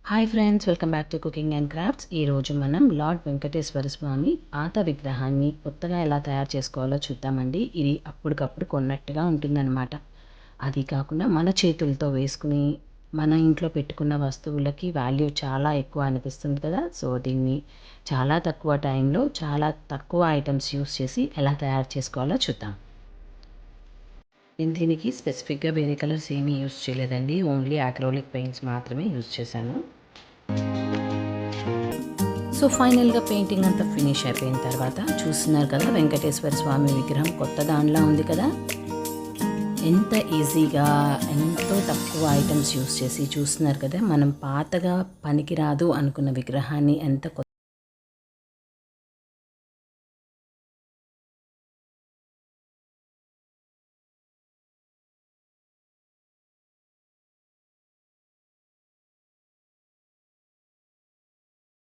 Hi friends, welcome back to cooking and crafts. ఈరోజు మనం lord Venkateswara స్వామి పాత విగ్రహాన్ని కొత్తగా ఎలా తయారు చేసుకోవాలో చూద్దామండి. ఇది అప్పటికప్పుడు కొన్నట్టుగా ఉంటుందన్నమాట. అది కాకుండా మన చేతులతో వేసుకుని మన ఇంట్లో పెట్టుకున్న వస్తువులకి వాల్యూ చాలా ఎక్కువ అనిపిస్తుంది కదా. సో దీన్ని చాలా తక్కువ టైంలో చాలా తక్కువ ఐటమ్స్ యూస్ చేసి ఎలా తయారు చేసుకోవాలో చూద్దాం. నేను దీనికి స్పెసిఫిక్గా వేరే కలర్స్ ఏమీ యూస్ చేయలేదండి. ఓన్లీ అక్రిలిక్ పెయింట్స్ మాత్రమే యూస్ చేశాను. సో ఫైనల్గా పెయింటింగ్ అంతా ఫినిష్ అయిపోయిన తర్వాత చూస్తున్నారు కదా, వెంకటేశ్వర స్వామి విగ్రహం కొత్త దానిలా ఉంది కదా. ఎంత ఈజీగా ఎంతో తక్కువ ఐటమ్స్ యూస్ చేసి చూస్తున్నారు కదా, మనం పాతగా పనికిరాదు అనుకున్న విగ్రహాన్ని ఎంత